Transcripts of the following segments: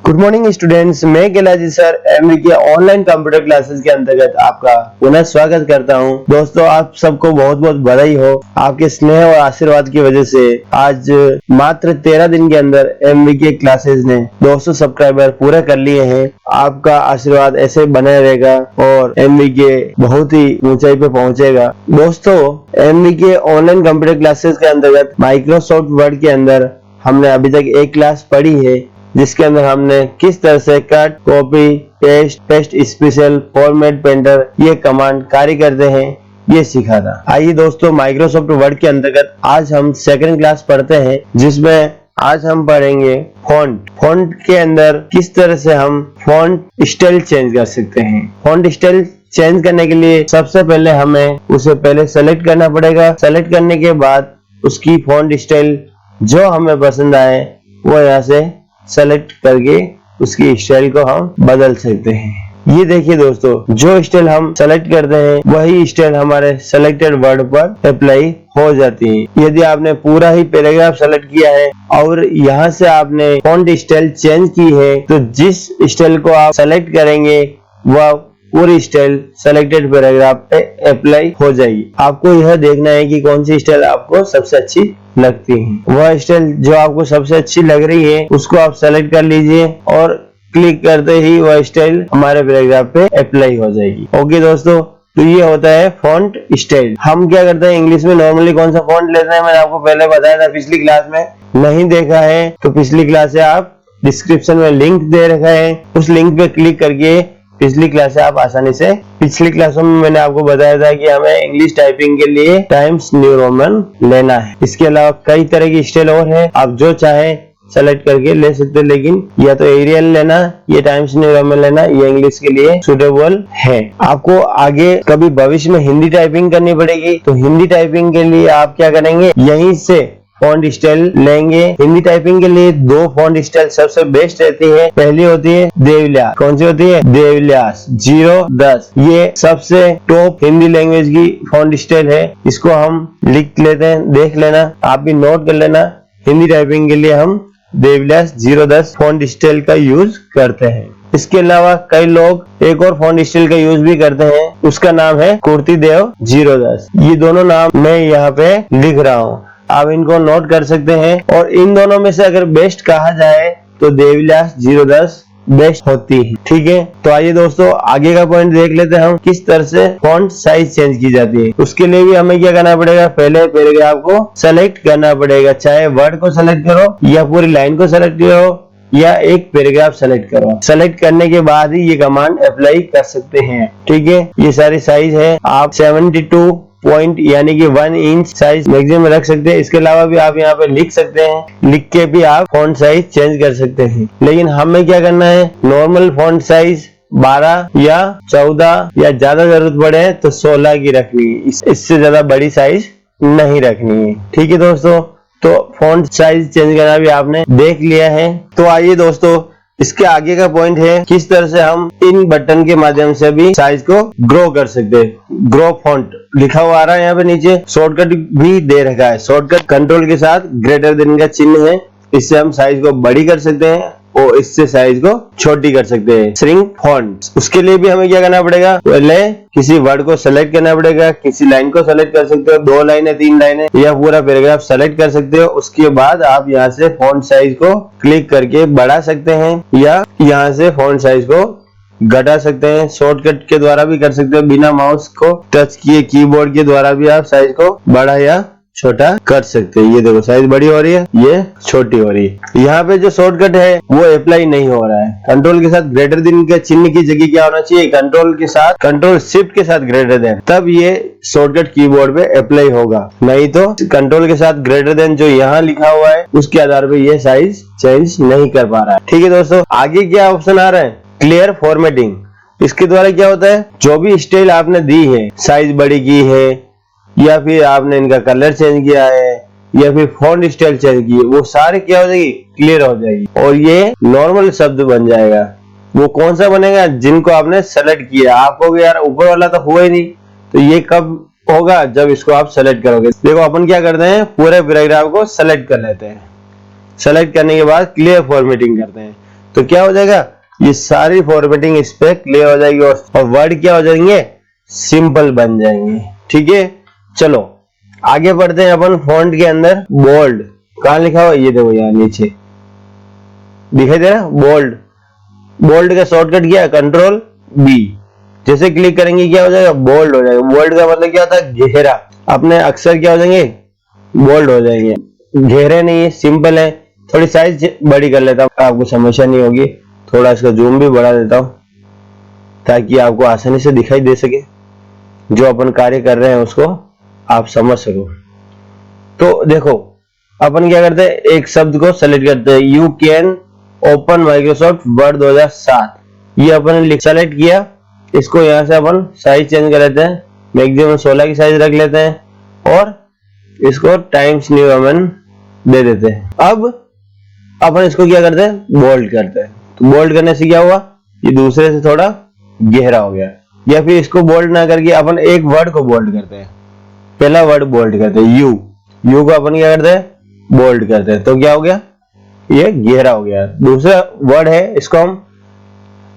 Good morning students, मैं गिलाजी sir एमवीके online computer classes के अंतर्गत आपका पुनः स्वागत करता हूं। दोस्तों, आप सबको बहुत बहुत बधाई हो। आपके स्नेह और आशीर्वाद की वजह से आज मात्र 13 दिन के अंदर एमवीके क्लासेस ने 200 सब्सक्राइबर पूरे कर लिए हैं। आपका आशीर्वाद ऐसे बने रहेगा और एमवीके बहुत ही ऊंचाई पे पहुंचेगा। दोस्तों, एमवीके ऑनलाइन कंप्यूटर क्लासेस के अंतर्गत माइक्रोसॉफ्ट वर्ड के अंदर हमने अभी तक एक क्लास पढ़ी है, जिसके अंदर हमने किस तरह से cut, copy, paste special, format, painter ये कमांड कार्य करते हैं ये सीखा था। आइए दोस्तों, माइक्रोसॉफ्ट वर्ड के अंतर्गत आज हम सेकंड क्लास पढ़ते हैं, जिसमें आज हम पढ़ेंगे फॉन्ट के अंदर किस तरह से हम फॉन्ट स्टाइल चेंज कर सकते हैं। फॉन्ट स्टाइल चेंज करने के लिए सबसे पहले हमें उसे पहले सेलेक्ट करना पड़ेगा। सेलेक्ट करने के बाद उसकी फॉन्ट स्टाइल जो हमें पसंद आए वो यहाँ से सेलेक्ट करके उसकी स्टाइल को हम बदल सकते हैं। ये देखिए दोस्तों, जो स्टाइल हम सेलेक्ट करते हैं वही स्टाइल हमारे सेलेक्टेड वर्ड पर अप्लाई हो जाती है। यदि आपने पूरा ही पैराग्राफ सेलेक्ट किया है और यहाँ से आपने फॉन्ट स्टाइल चेंज की है, तो जिस स्टाइल को आप सेलेक्ट करेंगे वह पूरी स्टाइल सेलेक्टेड पैराग्राफ पे अप्लाई हो जाएगी। आपको यह देखना है कि कौन सी स्टाइल आपको सबसे अच्छी लगती है। वह स्टाइल जो आपको सबसे अच्छी लग रही है उसको आप सेलेक्ट कर लीजिए और क्लिक करते ही वह स्टाइल हमारे पैराग्राफ पे अप्लाई हो जाएगी। ओके दोस्तों, तो ये होता है फॉन्ट स्टाइल। हम क्या करते हैं, इंग्लिश में नॉर्मली कौन सा फॉन्ट लेते हैं, मैंने आपको पहले बताया था पिछली क्लास में। नहीं देखा है तो पिछली क्लास से आप डिस्क्रिप्शन में लिंक दे रखा है, उस लिंक पे क्लिक करके पिछली क्लास से आप आसानी से, पिछली क्लासों में मैंने आपको बताया था कि हमें इंग्लिश टाइपिंग के लिए टाइम्स न्यू रोमन लेना है। इसके अलावा कई तरह की स्टाइल और है, आप जो चाहे सेलेक्ट करके ले सकते हैं, लेकिन या तो एरियल लेना, ये टाइम्स न्यू रोमन लेना, ये इंग्लिश के लिए सुटेबल है। आपको आगे कभी भविष्य में हिंदी टाइपिंग करनी पड़ेगी, तो हिंदी टाइपिंग के लिए आप क्या करेंगे, यहीं से फॉन्ट स्टाइल लेंगे। हिंदी टाइपिंग के लिए दो फॉन्ट स्टाइल सबसे बेस्ट रहती है। पहली होती है देवल्यास। कौन सी होती है? देवल्यास 010। ये सबसे टॉप हिंदी लैंग्वेज की फॉन्ट स्टाइल है। इसको हम लिख लेते हैं, देख लेना, आप भी नोट कर लेना। हिंदी टाइपिंग के लिए हम देवल्यास 010 फॉन्ट स्टाइल का यूज करते हैं। इसके अलावा कई लोग एक और फॉन्ट स्टाइल का यूज भी करते हैं, उसका नाम है कुर्तीदेव 010। ये दोनों नाम मैं यहाँ पे लिख रहा हूँ, आप इनको नोट कर सकते हैं। और इन दोनों में से अगर बेस्ट कहा जाए तो देवल्यास 010 बेस्ट होती है। ठीक है, तो आइए दोस्तों आगे का पॉइंट देख लेते हैं, हम किस तरह से फॉन्ट साइज चेंज की जाती है। उसके लिए भी हमें क्या करना पड़ेगा, पहले पैराग्राफ को सेलेक्ट करना पड़ेगा। चाहे वर्ड को सेलेक्ट करो या पूरी लाइन को सेलेक्ट करो या एक पैराग्राफ सेलेक्ट करो। सेलेक्ट करने के बाद ही ये कमांड अप्लाई कर सकते हैं। ठीक है, ये सारी साइज है। आप 72 पॉइंट यानी कि 1 इंच साइज मैक्सिमम रख सकते हैं। इसके अलावा भी आप यहाँ पे लिख सकते हैं, लिख के भी आप फॉन्ट साइज चेंज कर सकते हैं। लेकिन हमें क्या करना है, नॉर्मल फॉन्ट साइज 12 या 14 या ज्यादा जरूरत पड़े तो 16 की रखनी है, इससे ज्यादा बड़ी साइज नहीं रखनी है। ठीक है दोस्तों, तो फॉन्ट साइज चेंज करना भी आपने देख लिया है। तो आइए दोस्तों, इसके आगे का पॉइंट है किस तरह से हम इन बटन के माध्यम से भी साइज को ग्रो कर सकते हैं। ग्रो फॉन्ट लिखा हुआ आ रहा है यहाँ पे नीचे, शॉर्टकट भी दे रखा है। शॉर्टकट कंट्रोल के साथ ग्रेटर देन का चिन्ह है, इससे हम साइज को बड़ी कर सकते हैं और इससे साइज को छोटी कर सकते हैं। श्रिंक फॉन्ट, उसके लिए भी हमें क्या करना पड़ेगा, पहले किसी वर्ड को सेलेक्ट करना पड़ेगा, किसी लाइन को सेलेक्ट कर सकते हो, 2 लाइनें 3 लाइनें या पूरा पैराग्राफ सेलेक्ट कर सकते हो। उसके बाद आप यहाँ से फॉन्ट साइज को क्लिक करके बढ़ा सकते हैं या यहाँ से फॉन्ट साइज को घटा सकते हैं। शॉर्टकट के द्वारा भी कर सकते हो, बिना माउस को टच किए कीबोर्ड के द्वारा भी आप साइज को बड़ा या छोटा कर सकते हैं। ये देखो साइज बड़ी हो रही है, ये छोटी हो रही है। यहाँ पे जो शॉर्टकट है वो अप्लाई नहीं हो रहा है। कंट्रोल के साथ ग्रेटर देन के चिन्ह की जगह क्या होना चाहिए, कंट्रोल के साथ, कंट्रोल शिफ्ट के साथ ग्रेटर देन, तब ये शॉर्टकट कीबोर्ड पे अप्लाई होगा। नहीं तो कंट्रोल के साथ ग्रेटर देन जो यहाँ लिखा हुआ है उसके आधार पर ये साइज चेंज नहीं कर पा रहा है। ठीक है दोस्तों, आगे क्या ऑप्शन आ रहा है, क्लियर फॉर्मेटिंग। इसके द्वारा क्या होता है, जो भी स्टाइल आपने दी है, साइज बड़ी की है या फिर आपने इनका कलर चेंज किया है या फिर फॉन्ट स्टाइल चेंज की है, वो सारे क्या हो जाएगी, क्लियर हो जाएगी और ये नॉर्मल शब्द बन जाएगा। वो कौन सा बनेगा, जिनको आपने सेलेक्ट किया। आप कहोगे यार ऊपर वाला तो हुआ ही नहीं, तो ये कब होगा, जब इसको आप सेलेक्ट करोगे। देखो अपन क्या करते हैं, पूरे पैराग्राफ को सेलेक्ट कर लेते हैं। सेलेक्ट करने के बाद क्लियर फॉर्मेटिंग करते हैं। तो क्या हो जाएगा, ये सारी फॉर्मेटिंग इस पे क्लियर हो जाएगी और वर्ड क्या हो जाएंगे, सिंपल बन जाएंगे। ठीक है, चलो आगे बढ़ते हैं अपन फॉन्ट के अंदर। बोल्ड कहाँ लिखा हुआ, ये देखो यहाँ नीचे दिखाई दे रहा है बोल्ड। बोल्ड का शॉर्टकट क्या है, कंट्रोल बी। जैसे क्लिक करेंगे क्या हो जाएगा, बोल्ड हो जाएगा। बोल्ड का मतलब क्या होता है, गहरा। अपने अक्षर क्या हो जाएंगे, बोल्ड हो जाएंगे। गहरे नहीं है, सिंपल है। थोड़ी साइज बड़ी कर लेता हूँ, आपको समस्या नहीं होगी। थोड़ा इसका जूम भी बढ़ा देता हूँ ताकि आपको आसानी से दिखाई दे सके, जो अपन कार्य कर रहे हैं उसको आप समझ सको। तो देखो अपन क्या करते हैं, एक शब्द को सेलेक्ट करते हैं, you can open Microsoft word 2007। ये अपन सेलेक्ट किया, इसको यहाँ से अपन साइज चेंज कर लेते हैं, मैक्सिमम 16 की साइज रख लेते हैं और इसको टाइम्स न्यू रोमन दे देते हैं। अब अपन इसको क्या करते हैं, बोल्ड करते हैं। तो बोल्ड करने से क्या हुआ, ये दूसरे से थोड़ा गहरा हो गया। या फिर इसको बोल्ड ना करके अपन एक वर्ड को बोल्ड करते हैं। पहला वर्ड बोल्ड करते हैं, यू। यू को अपन क्या करते हैं, बोल्ड करते हैं। तो क्या हो गया, ये गहरा हो गया। दूसरा वर्ड है, इसको हम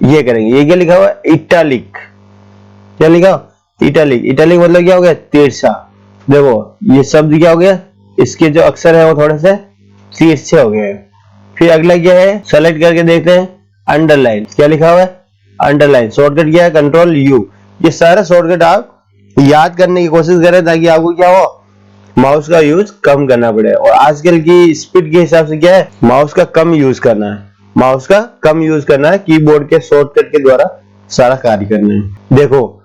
ये करेंगे। ये क्या लिखा हुआ है, इटालिक। क्या लिखा, इटालिक। इटालिक मतलब क्या हो गया, तिरछा। देखो ये शब्द क्या हो गया, इसके जो अक्षर है वो थोड़े से तिरछे हो गए। फिर अगला क्या है, सेलेक्ट करके देखते हैं, अंडरलाइन। क्या लिखा हुआ है, अंडरलाइन। शॉर्टकट क्या है, कंट्रोल यू। ये सारा शॉर्टकट आप याद करने की कोशिश करें ताकि आपको क्या हो, माउस का यूज कम करना पड़े। और आजकल की स्पीड के हिसाब से क्या है, माउस का कम यूज करना है। माउस का कम यूज करना है, कीबोर्ड के शॉर्टकट के द्वारा सारा कार्य करना है। देखो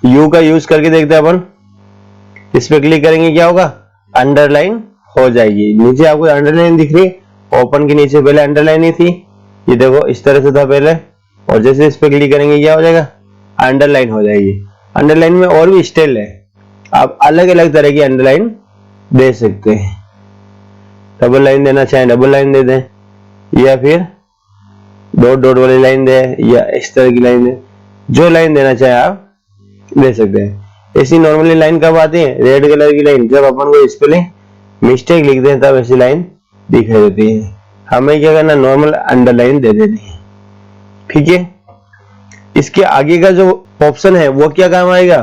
यू का यूज करके देखते हैं अपन। इस पे क्लिक करेंगे, क्या होगा, अंडरलाइन हो जाएगी। नीचे आपको अंडरलाइन दिख रही है, ओपन के नीचे पहले अंडरलाइन ही थी। ये देखो इस तरह से था पहले, और जैसे इस पे क्लिक करेंगे क्या हो जाएगा, अंडरलाइन हो जाएगी। अंडरलाइन में और भी स्टाइल है, आप अलग अलग तरह की अंडरलाइन दे सकते हैं। डबल लाइन देना चाहे डबल लाइन दे दें, या फिर डॉट डॉट वाली लाइन दे, या इस तरह की लाइन दे। जो लाइन देना चाहे आप दे सकते हैं। ऐसी नॉर्मली लाइन कब आती है, रेड कलर की लाइन, जब अपन को स्पेलिंग मिस्टेक लिख दें तब ऐसी लाइन दिखाई देती है। हमें क्या करना, नॉर्मल अंडरलाइन दे देनी है। ठीक है, इसके आगे का जो ऑप्शन है वो क्या काम आएगा,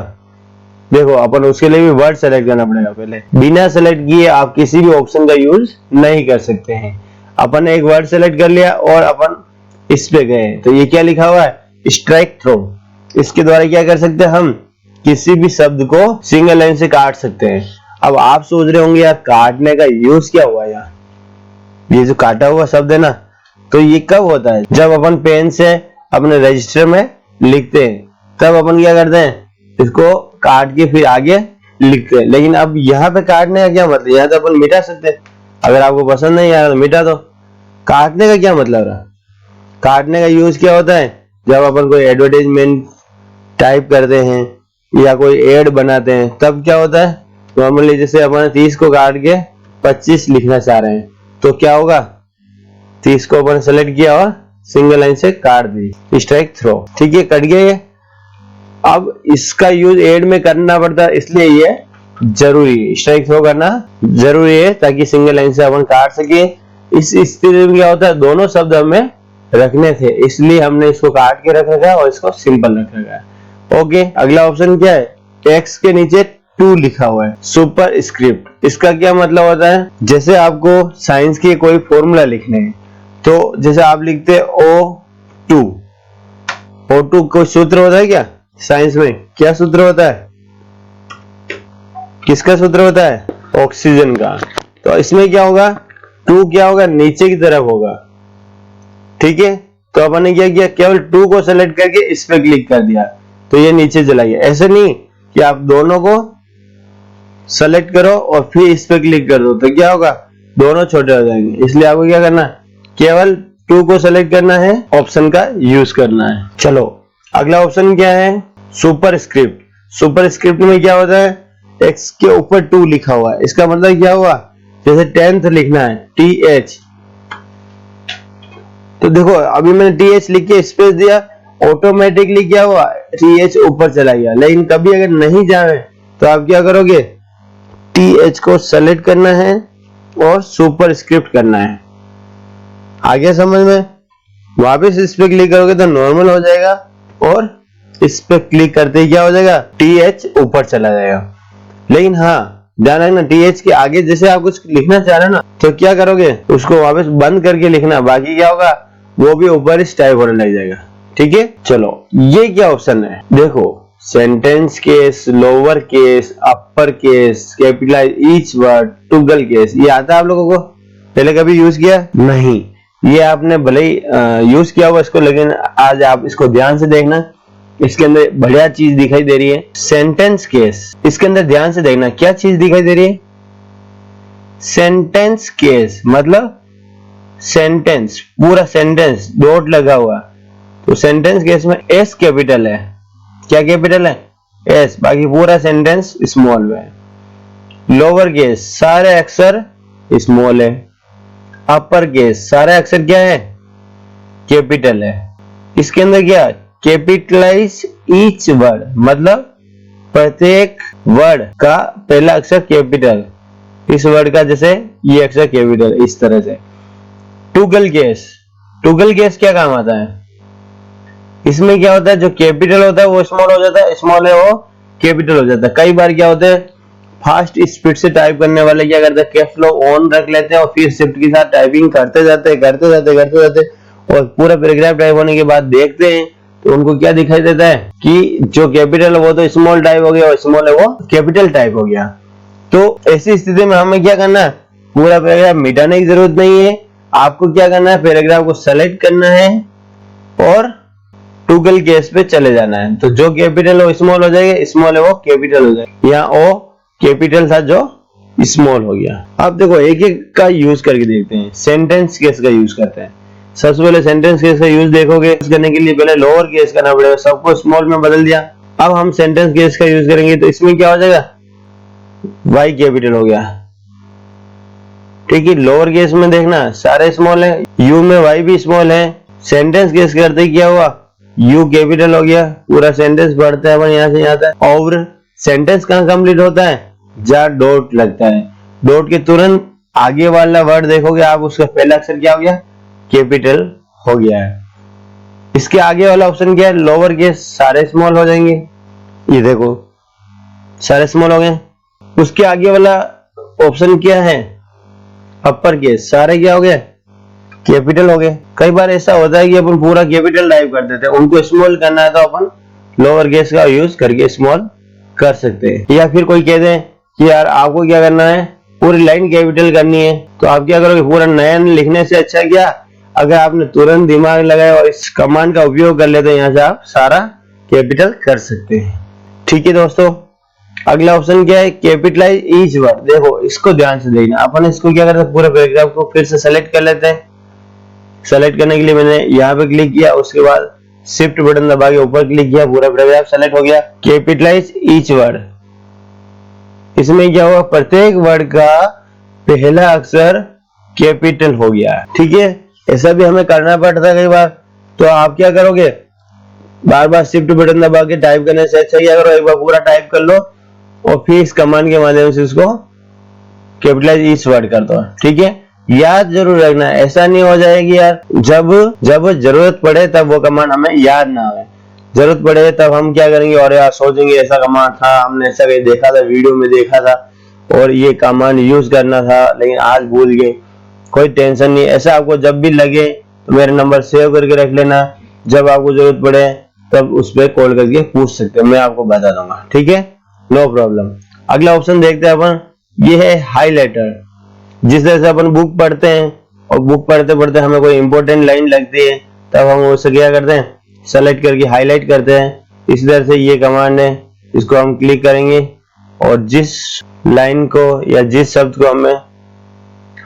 देखो अपन उसके लिए भी वर्ड सेलेक्ट करना पड़ेगा। पहले बिना सेलेक्ट किए आप किसी भी ऑप्शन का यूज नहीं कर सकते हैं। अपन ने एक वर्ड सेलेक्ट कर लिया और अपन इस पे गए, तो ये क्या लिखा हुआ है, स्ट्राइक थ्रो। इसके द्वारा क्या कर सकते हैं, हम किसी भी शब्द को सिंगल लाइन से काट सकते हैं। अब आप सोच रहे होंगे यार काटने का यूज क्या हुआ यार, ये जो काटा हुआ शब्द है ना, तो ये कब होता है, जब अपन पेन से अपने रजिस्टर में लिखते हैं तब अपन क्या करते हैं, इसको काट के फिर आगे लिखते हैं। लेकिन अब यहाँ पे काटने का क्या मतलब, यहाँ तो अपन मिटा सकते हैं। अगर आपको पसंद नहीं आया तो मिटा दो। काटने का क्या मतलब रहा, काटने का यूज क्या होता है, जब अपन कोई एडवर्टाइजमेंट टाइप करते हैं या कोई एड बनाते हैं तब क्या होता है, नॉर्मली जैसे अपन 30 को काट के 25 लिखना चाह रहे हैं तो क्या होगा, 30 को अपन सेलेक्ट किया और सिंगल लाइन से काट दी, स्ट्राइक थ्रो। ठीक है, कट गया ये। अब इसका यूज एड में करना पड़ता है, इसलिए ये जरूरी, स्ट्राइक थ्रो करना जरूरी है ताकि सिंगल लाइन से अपन काट सके। इस स्थिति में क्या होता है, दोनों शब्द हमें रखने थे इसलिए हमने इसको काट के रख रखा है और इसको सिंपल रख रखा है। ओके, अगला ऑप्शन क्या है, टेक्स्ट के नीचे 2 लिखा हुआ है, सुपर स्क्रिप्ट। इसका क्या मतलब होता है, जैसे आपको साइंस के कोई फॉर्मूला लिखने हैं तो जैसे आप लिखते O2, O2 कोई सूत्र होता है क्या, साइंस में क्या सूत्र होता है, किसका सूत्र होता है, ऑक्सीजन का। तो इसमें क्या होगा, 2 क्या होगा, नीचे की तरफ होगा। ठीक है, तो अपन ने क्या किया, केवल 2 को सेलेक्ट करके इस पे क्लिक कर दिया तो ये नीचे चला गया। ऐसे नहीं कि आप दोनों को सेलेक्ट करो और फिर इस पे क्लिक कर दो तो क्या होगा, दोनों छोटे हो जाएंगे। इसलिए आपको क्या करना है, केवल 2 को सेलेक्ट करना है, ऑप्शन का यूज करना है। चलो अगला ऑप्शन क्या है, सुपर स्क्रिप्ट। सुपर स्क्रिप्ट में क्या होता है, टेक्स्ट के ऊपर 2 लिखा हुआ है, इसका मतलब क्या हुआ, जैसे 10th लिखना है TH, तो देखो अभी मैंने TH लिख के स्पेस दिया, ऑटोमेटिकली क्या हुआ, TH ऊपर चला गया। लेकिन कभी अगर नहीं जाए तो आप क्या करोगे, TH को सेलेक्ट करना है और सुपर स्क्रिप्ट करना है। आ गया समझ में। वापस इस पे क्लिक करोगे तो नॉर्मल हो जाएगा और इस पे क्लिक करते ही क्या हो जाएगा, TH ऊपर चला जाएगा। लेकिन हाँ ध्यान रखना, TH के आगे जैसे आप कुछ लिखना चाह रहे हो ना तो क्या करोगे, उसको वापस बंद करके लिखना, बाकी क्या होगा वो भी ऊपर इस टाइप होने लग जाएगा। ठीक है, चलो ये क्या ऑप्शन है, देखो sentence case, lower case, upper case, capitalise each word, toggle case, ये आता है आप लोगों को? पहले कभी यूज किया नहीं, ये आपने भले ही यूज किया होगा इसको, लेकिन आज आप इसको ध्यान से देखना, इसके अंदर बढ़िया चीज दिखाई दे रही है। सेंटेंस केस, इसके अंदर ध्यान से देखना क्या चीज दिखाई दे रही है। सेंटेंस केस मतलब सेंटेंस, पूरा सेंटेंस डॉट लगा हुआ, तो सेंटेंस केस में एस कैपिटल है। क्या कैपिटल है? एस, बाकी पूरा सेंटेंस स्मॉल में है। लोअर केस सारे अक्षर स्मॉल है। अपर केस सारे अक्षर क्या है? कैपिटल है। इसके अंदर क्या, कैपिटलाइज ईच वर्ड मतलब प्रत्येक वर्ड का पहला अक्षर कैपिटल, इस वर्ड का जैसे ये अक्षर कैपिटल, इस तरह से। टॉगल केस, टॉगल केस क्या काम आता है? इसमें क्या होता है, जो कैपिटल होता है वो स्मॉल हो जाता है, स्मॉल है वो कैपिटल हो जाता है। कई बार क्या होता है, फास्ट स्पीड से टाइप करने वाले क्या करते हैं, कैप्स लॉक ऑन रख लेते हैं और फिर शिफ्ट के साथ टाइपिंग करते जाते और पूरा पैराग्राफ टाइप होने के बाद देखते हैं तो उनको क्या दिखाई देता है कि जो कैपिटल है वो तो स्मॉल टाइप हो गया और स्मॉल है वो कैपिटल टाइप हो गया। तो ऐसी स्थिति में हमें क्या करना है, पूरा पैराग्राफ मिटाने की जरूरत नहीं है। आपको क्या करना है, पैराग्राफ को सेलेक्ट करना है और टॉगल केस पे चले जाना है। तो जो कैपिटल है वो स्मॉल हो जाएगा, स्मॉल है वो कैपिटल हो जाएगा। यहाँ ओ कैपिटल था जो स्मॉल हो गया। अब देखो एक एक का यूज करके देखते हैं। सेंटेंस केस का यूज करते हैं। सबसे पहले सेंटेंस केस का यूज देखोगे, करने के लिए पहले लोअर केस करना पड़ेगा, सबको स्मॉल में बदल दिया। अब हम सेंटेंस केस का यूज करेंगे तो इसमें क्या हो जाएगा, वाई कैपिटल हो गया। ठीक है, लोअर केस में देखना सारे स्मॉल है, यू में वाई भी स्मॉल है। सेंटेंस केस करते ही क्या हुआ, यू कैपिटल हो गया, पूरा सेंटेंस बढ़ता है यहाँ से यहाँ तक। और सेंटेंस कहाँ कंप्लीट होता है, जहाँ डॉट लगता है। डॉट के तुरंत आगे वाला वर्ड देखोगे आप, उसका पहला अक्षर क्या हो गया, कैपिटल हो गया है। इसके आगे वाला ऑप्शन क्या है, लोअर केस, सारे स्मॉल हो जाएंगे। ये देखो सारे स्मॉल हो गए। उसके आगे वाला ऑप्शन क्या है, अपर केस, सारे क्या हो गए, कैपिटल हो गए। कई बार ऐसा होता है कि अपन पूरा कैपिटल टाइप कर देते हैं, उनको स्मॉल करना है तो अपन लोअर केस का यूज करके स्मॉल कर सकते हैं। या फिर कोई कह दे कि यार आपको क्या करना है, पूरी लाइन कैपिटल करनी है, तो आप क्या करोगे, पूरा नया लिखने से अच्छा क्या, अगर आपने तुरंत दिमाग लगाया और इस कमांड का उपयोग कर लेते हैं, यहाँ से आप सारा कैपिटल कर सकते हैं। ठीक है दोस्तों, अगला ऑप्शन क्या है, कैपिटलाइज ईच वर्ड। देखो इसको ध्यान से देखना, अपन इसको क्या करते हैं, पूरे पैराग्राफ को फिर से सेलेक्ट कर लेते हैं। सेलेक्ट करने के लिए मैंने यहाँ पे क्लिक किया, उसके बाद शिफ्ट बटन दबा के ऊपर क्लिक किया, पूरा पैराग्राफ सेलेक्ट हो गया। कैपिटलाइज ईच वर्ड, इसमें क्या हुआ, प्रत्येक वर्ड का पहला अक्षर कैपिटल हो गया। ठीक है, ऐसा भी हमें करना पड़ता है कई बार, तो आप क्या करोगे, बार बार शिफ्ट बटन दबा के टाइप करने से अच्छा क्या करो, एक बार पूरा टाइप कर लो और फिर इस कमांड के माध्यम से इसको कैपिटलाइज ईच वर्ड कर दो। ठीक है, याद जरूर रखना, ऐसा नहीं हो जाए कि यार जब जरूरत पड़े तब वो कमांड हमें याद ना आए, जरूरत पड़े तब हम क्या करेंगे, और यार सोचेंगे ऐसा कमांड था, हमने ऐसा कहीं देखा था, वीडियो में देखा था और ये कमांड यूज करना था लेकिन आज भूल गए। कोई टेंशन नहीं, ऐसा आपको जब भी लगे तो मेरा नंबर सेव करके रख लेना, जब आपको जरूरत पड़े तब उस पर कॉल करके पूछ सकते हैं, मैं आपको बता दूंगा। ठीक है, नो प्रॉब्लम। अगला ऑप्शन देखते हैं अपन, ये है हाईलाइटर। जिस तरह से अपन बुक पढ़ते हैं और बुक पढ़ते पढ़ते हमें कोई इंपॉर्टेंट लाइन लगती है तब हम उसे क्या करते हैं, सेलेक्ट करके हाईलाइट करते हैं। इस तरह से ये कमांड है, इसको हम क्लिक करेंगे और जिस लाइन को या जिस शब्द को हमें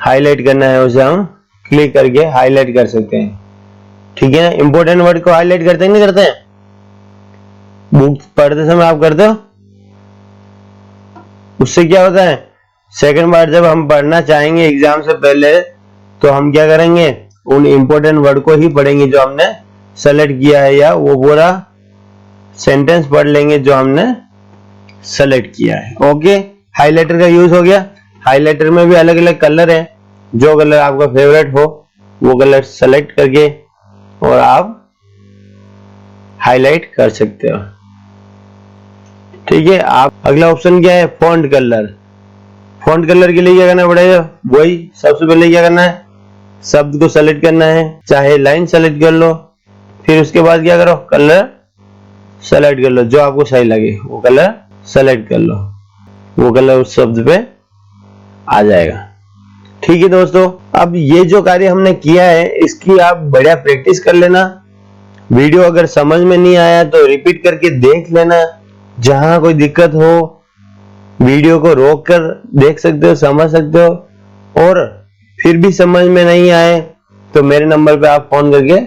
हाईलाइट करना है उसे हम क्लिक करके हाईलाइट कर सकते हैं। ठीक है ना, इंपॉर्टेंट वर्ड को हाईलाइट करते हैं, नहीं करते हैं, बुक पढ़ते समय आप करते हो, उससे क्या होता है, सेकंड बार जब हम पढ़ना चाहेंगे एग्जाम से पहले तो हम क्या करेंगे, उन इंपॉर्टेंट वर्ड को ही पढ़ेंगे जो हमने सेलेक्ट किया है, या वो पूरा सेंटेंस पढ़ लेंगे जो हमने सेलेक्ट किया है। ओके, हाइलाइटर का यूज हो गया। हाइलाइटर में भी अलग अलग कलर है, जो कलर आपका फेवरेट हो वो कलर सेलेक्ट करके और आप हाईलाइट कर सकते हो। ठीक है, आप अगला ऑप्शन क्या है, फॉन्ट कलर। फॉन्ट कलर के लिए क्या करना पड़ेगा, वही सबसे पहले क्या करना है, शब्द को सेलेक्ट करना है, चाहे लाइन सेलेक्ट कर लो, फिर उसके बाद क्या करो, कलर सेलेक्ट कर लो, जो आपको सही लगे वो कलर सेलेक्ट कर लो, वो कलर उस शब्द पे आ जाएगा। ठीक है दोस्तों, अब ये जो कार्य हमने किया है इसकी आप बढ़िया प्रैक्टिस कर लेना। वीडियो अगर समझ में नहीं आया तो रिपीट करके देख लेना, जहां कोई दिक्कत हो वीडियो को रोक कर देख सकते हो, समझ सकते हो, और फिर भी समझ में नहीं आए तो मेरे नंबर पे आप फोन करके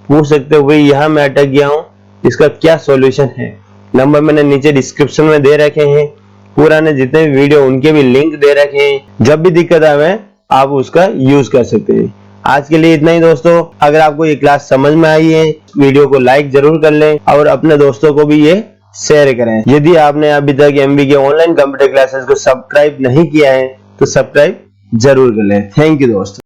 पूछ सकते हो, भाई यहाँ मैं अटक गया हूँ, इसका क्या सॉल्यूशन है। नंबर मैंने नीचे डिस्क्रिप्शन में दे रखे हैं, पुराने जितने भी वीडियो उनके भी लिंक दे रखे हैं, जब भी दिक्कत आवे आप उसका यूज कर सकते हैं। आज के लिए इतना ही दोस्तों, अगर आपको ये क्लास समझ में आई है वीडियो को लाइक जरूर कर लें और अपने दोस्तों को भी ये शेयर करें। यदि आपने अभी तक MBK ऑनलाइन कंप्यूटर क्लासेस को सब्सक्राइब नहीं किया है तो सब्सक्राइब जरूर कर लें। थैंक यू दोस्तों।